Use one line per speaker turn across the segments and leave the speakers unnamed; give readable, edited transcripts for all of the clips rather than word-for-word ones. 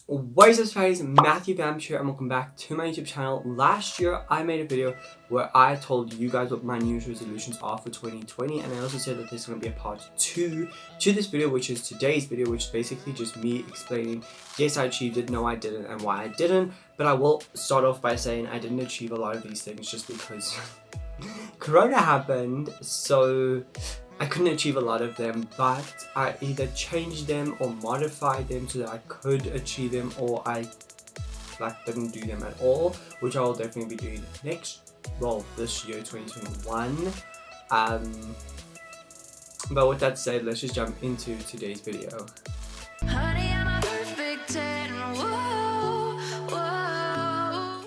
What is up guys, Matthew Bamch here and welcome back to my YouTube channel. Last year I made a video where I told you guys what my New Year's resolutions are for 2020, and I also said that there's going to be a part 2 to this video, which is today's video, which is basically just me explaining yes I achieved it, no I didn't, and why I didn't. But I will start off by saying I didn't achieve a lot of these things just because Corona happened, so I couldn't achieve a lot of them, but I either changed them or modified them so that I could achieve them, or I didn't do them at all, which I will definitely be doing this year 2021. But with that said, let's just jump into today's video. Honey, I'm a perfect 10. Whoa, whoa.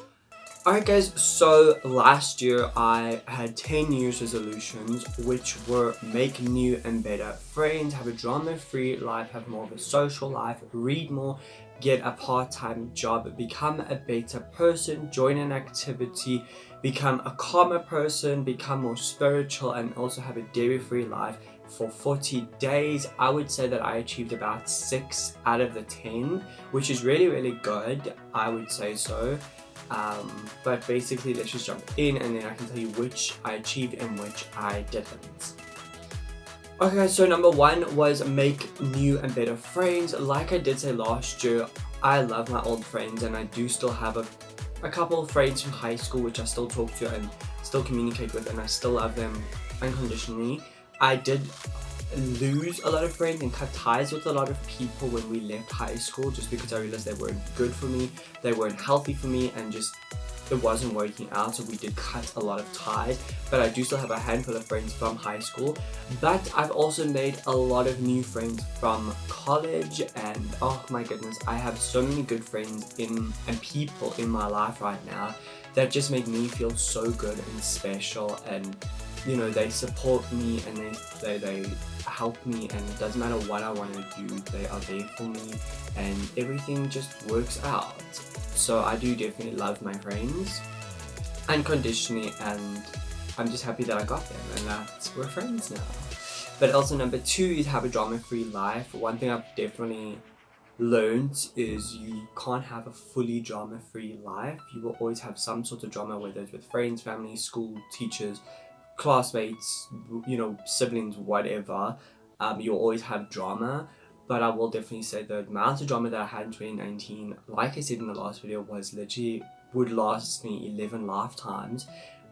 Alright guys, so last year I had 10 New Year's resolutions, which were make new and better friends, have a drama-free life, have more of a social life, read more, get a part-time job, become a better person, join an activity, become a calmer person, become more spiritual, and also have a dairy-free life for 40 days. I would say that I achieved about 6 out of the 10, which is really good, I would say so. But basically let's just jump in and then I can tell you which I achieved and which I didn't. Okay, so number 1 was make new and better friends. Like I did say last year, I love my old friends and I do still have a couple of friends from high school which I still talk to and still communicate with, and I still love them unconditionally. I did lose a lot of friends and cut ties with a lot of people when we left high school, just because I realized they weren't good for me, they weren't healthy for me, and just it wasn't working out, so we did cut a lot of ties. But I do still have a handful of friends from high school, but I've also made a lot of new friends from college, and oh my goodness, I have so many good friends and people in my life right now that just make me feel so good and special, and you know, they support me and they help me, and it doesn't matter what I want to do, they are there for me and everything just works out. So I do definitely love my friends unconditionally, and I'm just happy that I got them and that we're friends now. But also number 2 is have a drama-free life. One thing I've definitely learned is you can't have a fully drama-free life. You will always have some sort of drama, whether it's with friends, family, school, teachers, classmates, you know, siblings, whatever. You'll always have drama. But I will definitely say the amount of drama that I had in 2019, like I said in the last video, was literally would last me 11 lifetimes.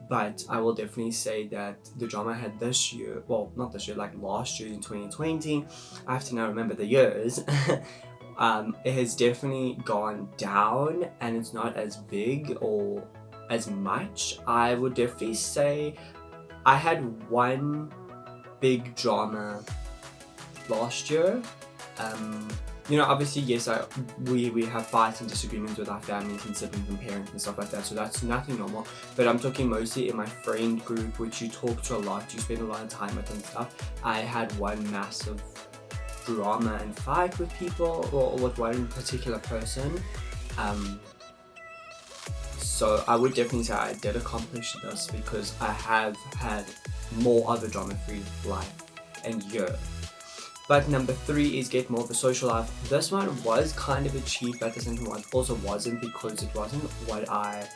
But I will definitely say that the drama I had this year, well, not this year, like last year in 2020, I have to now remember the years, it has definitely gone down and it's not as big or as much. I would definitely say I had one big drama last year. You know, obviously, yes, we have fights and disagreements with our families and siblings and parents and stuff like that, so that's nothing normal. But I'm talking mostly in my friend group, which you talk to a lot, you spend a lot of time with and stuff. I had one massive drama and fight with people, or with one particular person. So I would definitely say I did accomplish this because I have had more of a drama-free life and year. But number 3 is get more of a social life. This one was kind of achieved, but at the same time it also wasn't, because it wasn't what I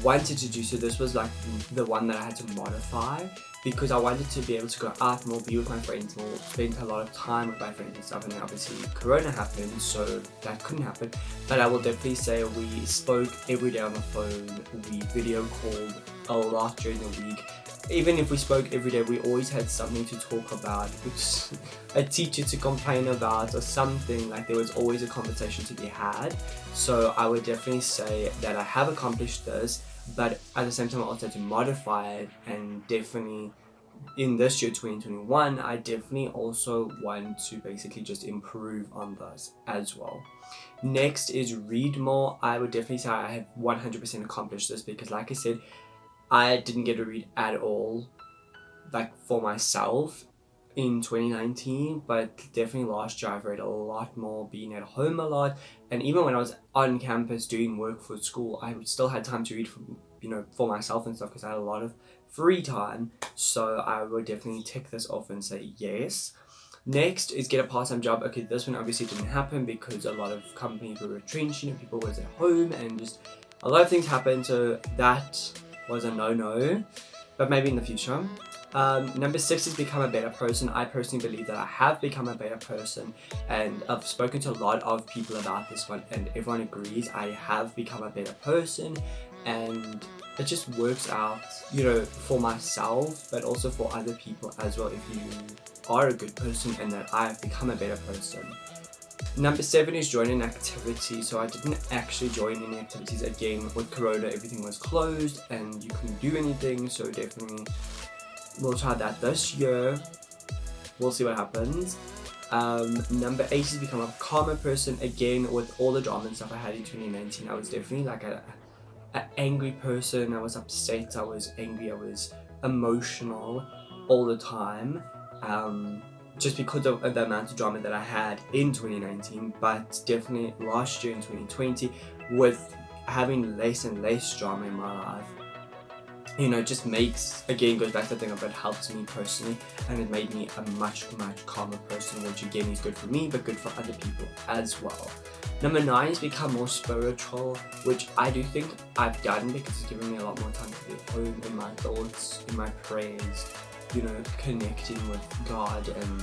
wanted to do. So this was like the one that I had to modify, because I wanted to be able to go out more, be with my friends more, spend a lot of time with my friends and stuff, and then obviously Corona happened, so that couldn't happen. But I will definitely say we spoke every day on the phone, we video called a lot during the week. Even if we spoke every day, we always had something to talk about, which a teacher to complain about or something. Like, there was always a conversation to be had. So I would definitely say that I have accomplished this, but at the same time I also had to modify it, and definitely in this year 2021 I definitely also want to basically just improve on this as well. Next is read more. I would definitely say I have 100% accomplished this, because like I said, I didn't get to read at all, like for myself, in 2019, but definitely last year I've read a lot more, being at home a lot, and even when I was on campus doing work for school, I still had time to read for, you know, for myself and stuff, because I had a lot of free time. So I would definitely tick this off and say yes. Next is get a part-time job. Okay, this one obviously didn't happen because a lot of companies were retrenching and people was at home and just a lot of things happened, so that was a no-no, but maybe in the future. Number 6 is become a better person. I personally believe that I have become a better person, and I've spoken to a lot of people about this one and everyone agrees I have become a better person, and it just works out, you know, for myself but also for other people as well if you are a good person, and that I have become a better person. Number 7 is join an activity. So I didn't actually join any activities. Again, with Corona, everything was closed and you couldn't do anything. So definitely we'll try that this year. We'll see what happens. Number 8 is become a calmer person. Again, with all the drama and stuff I had in 2019, I was definitely like an angry person. I was upset, I was angry, I was emotional all the time. Just because of the amount of drama that I had in 2019, but definitely last year in 2020, with having less and less drama in my life, you know, just makes, again, goes back to the thing of it helps me personally, and it made me a much calmer person, which again is good for me, but good for other people as well. Number 9 is become more spiritual, which I do think I've done because it's given me a lot more time to be at home in my thoughts, in my prayers, you know, connecting with God and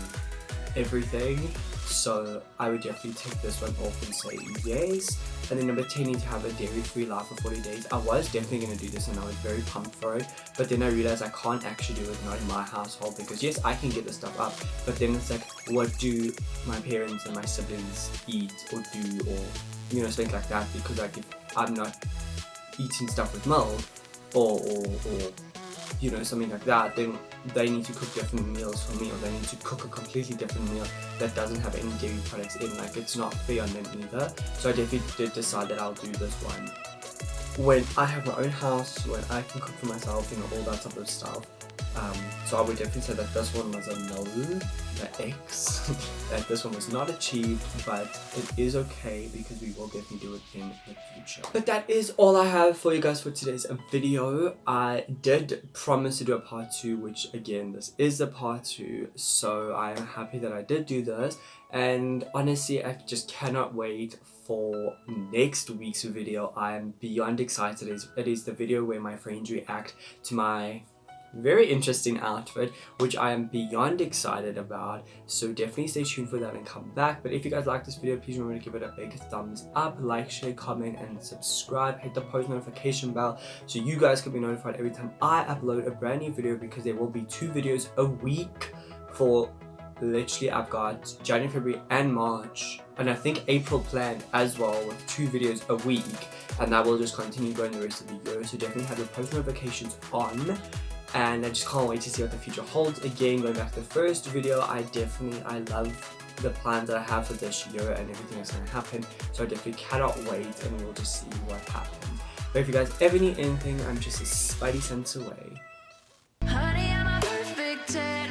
everything. So I would definitely take this one off and say yes. And then number 10 is to have a dairy-free life for 40 days. I was definitely going to do this and I was very pumped for it, but then I realized I can't actually do it, not in my household, because yes, I can get the stuff up, but then it's like, what do my parents and my siblings eat or do, or, you know, things like that, because like if I'm not eating stuff with milk or you know, something like that, then they need to cook different meals for me, or they need to cook a completely different meal that doesn't have any dairy products in. Like, it's not fair on them either. So I definitely did decide that I'll do this one when I have my own house, when I can cook for myself, you know, all that type of stuff. So I would definitely say that this one was a no, the X, that this one was not achieved, but it is okay because we will definitely do it in the future. But that is all I have for you guys for today's video. I did promise to do a part 2, which again, this is the part 2, so I am happy that I did do this, and honestly, I just cannot wait for next week's video. I am beyond excited. It is the video where my friends react to my very interesting outfit, which I am beyond excited about, so definitely stay tuned for that and come back. But if you guys like this video, please remember to give it a big thumbs up, like, share, comment and subscribe. Hit the post notification bell so you guys can be notified every time I upload a brand new video, because there will be 2 videos a week for literally, I've got January, February and March, and I think April planned as well, with 2 videos a week, and that will just continue going the rest of the year. So definitely have your post notifications on, and I just can't wait to see what the future holds. Again, going back to the first video, I love the plans that I have for this year and everything that's going to happen, so I definitely cannot wait, and we'll just see what happens. But if you guys ever need anything, I'm just a spidey sense away. Honey, I'm a perfect 10.